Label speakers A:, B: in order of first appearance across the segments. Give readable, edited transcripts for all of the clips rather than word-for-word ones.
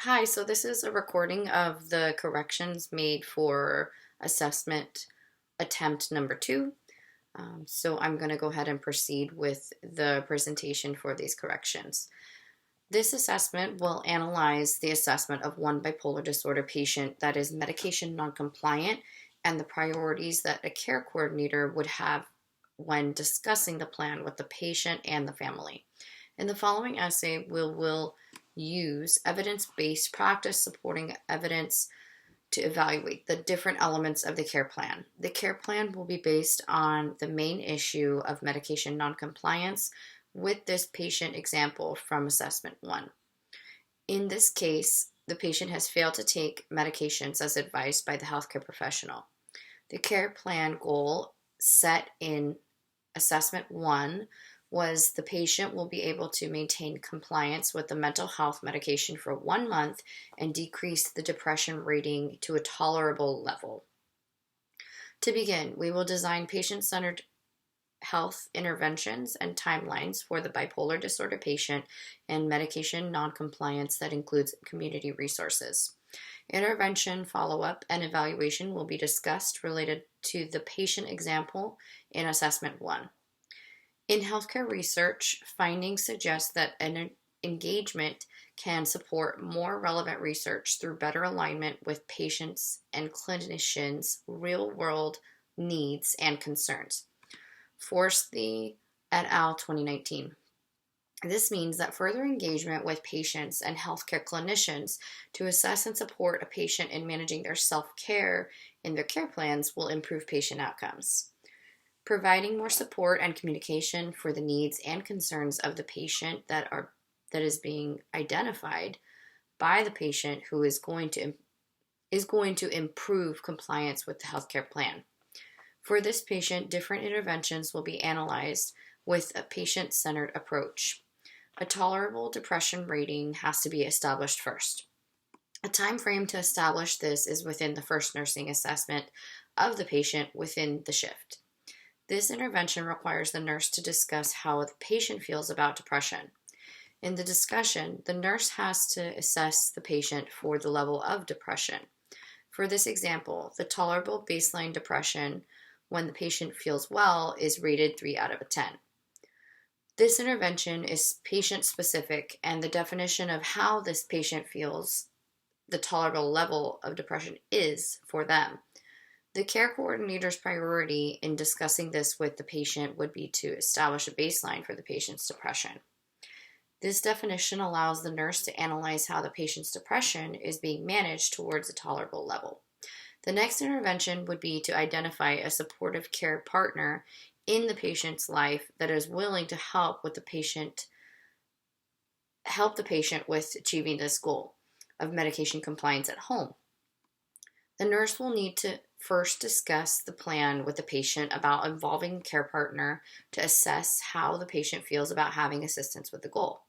A: Hi, so this is a recording of the corrections made for assessment attempt number 2. So I'm going to go ahead and proceed with the presentation for these corrections. This assessment will analyze the assessment of one bipolar disorder patient that is medication non-compliant and the priorities that a care coordinator would have when discussing the plan with the patient and the family. In the following essay, we'll use evidence-based practice supporting evidence to evaluate the different elements of the care plan. The care plan will be based on the main issue of medication noncompliance with this patient example from assessment 1. In this case, the patient has failed to take medications as advised by the healthcare professional. The care plan goal set in assessment 1 was the patient will be able to maintain compliance with the mental health medication for 1 month and decrease the depression rating to a tolerable level. To begin, we will design patient-centered health interventions and timelines for the bipolar disorder patient and medication noncompliance that includes community resources. Intervention, follow-up, and evaluation will be discussed related to the patient example in assessment 1. In healthcare research, findings suggest that an engagement can support more relevant research through better alignment with patients' and clinicians' real-world needs and concerns. Forsley et al. 2019. This means that further engagement with patients and healthcare clinicians to assess and support a patient in managing their self-care in their care plans will improve patient outcomes. Providing more support and communication for the needs and concerns of the patient that is being identified by the patient who is going to improve compliance with the healthcare plan. For this patient, different interventions will be analyzed with a patient-centered approach. A tolerable depression rating has to be established first. A time frame to establish this is within the first nursing assessment of the patient within the shift. This intervention requires the nurse to discuss how the patient feels about depression. In the discussion, the nurse has to assess the patient for the level of depression. For this example, the tolerable baseline depression when the patient feels well is rated 3 out of 10. This intervention is patient-specific, and the definition of how this patient feels the tolerable level of depression is for them. The care coordinator's priority in discussing this with the patient would be to establish a baseline for the patient's depression. This definition allows the nurse to analyze how the patient's depression is being managed towards a tolerable level. The next intervention would be to identify a supportive care partner in the patient's life that is willing to help the patient with achieving this goal of medication compliance at home. The nurse will need to first discuss the plan with the patient about involving a care partner to assess how the patient feels about having assistance with the goal.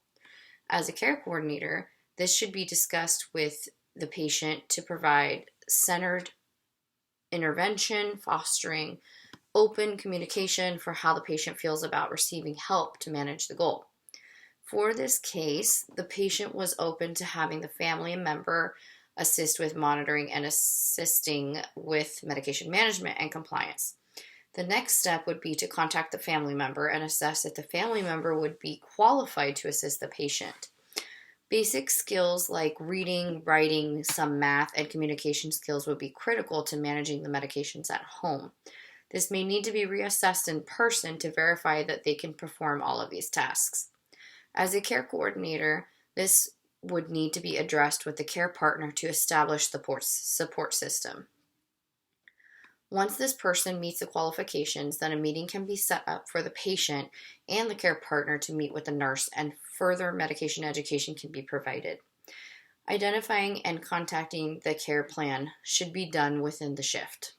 A: As a care coordinator, this should be discussed with the patient to provide centered intervention, fostering open communication for how the patient feels about receiving help to manage the goal. For this case, the patient was open to having the family member assist with monitoring and assisting with medication management and compliance. The next step would be to contact the family member and assess if the family member would be qualified to assist the patient. Basic skills like reading, writing, some math, and communication skills would be critical to managing the medications at home. This may need to be reassessed in person to verify that they can perform all of these tasks. As a care coordinator, this would need to be addressed with the care partner to establish the support system. Once this person meets the qualifications, then a meeting can be set up for the patient and the care partner to meet with the nurse, and further medication education can be provided. Identifying and contacting the care plan should be done within the shift.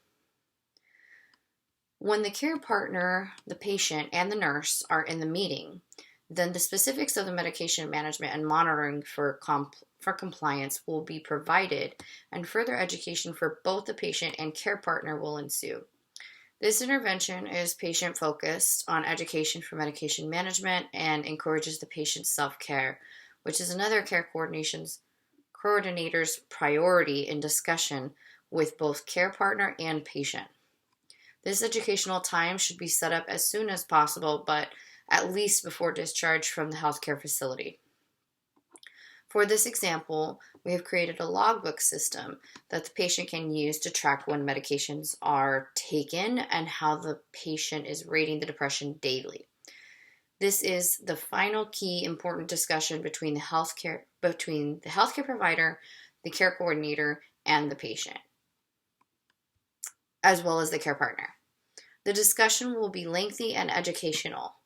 A: When the care partner, the patient, and the nurse are in the meeting, then the specifics of the medication management and monitoring for compliance will be provided, and further education for both the patient and care partner will ensue. This intervention is patient-focused on education for medication management and encourages the patient's self-care, which is another care coordination's coordinator's priority in discussion with both care partner and patient. This educational time should be set up as soon as possible, but at least before discharge from the healthcare facility. For this example, we have created a logbook system that the patient can use to track when medications are taken and how the patient is rating the depression daily. This is the final key important discussion between the healthcare provider, the care coordinator, and the patient, as well as the care partner. The discussion will be lengthy and educational.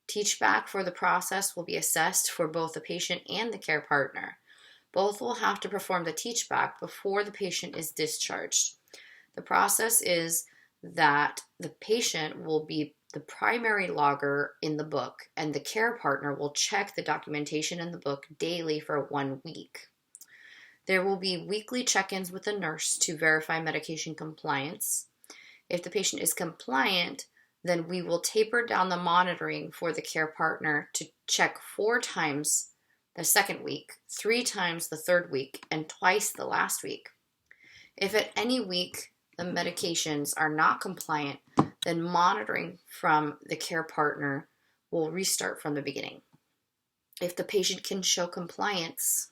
A: Teachback for the process will be assessed for both the patient and the care partner. Both will have to perform the teachback before the patient is discharged. The process is that the patient will be the primary logger in the book, and the care partner will check the documentation in the book daily for 1 week. There will be weekly check-ins with the nurse to verify medication compliance. If the patient is compliant, then we will taper down the monitoring for the care partner to check 4 times the second week, 3 times the third week, and twice the last week. If at any week the medications are not compliant, then monitoring from the care partner will restart from the beginning. If the patient can show compliance,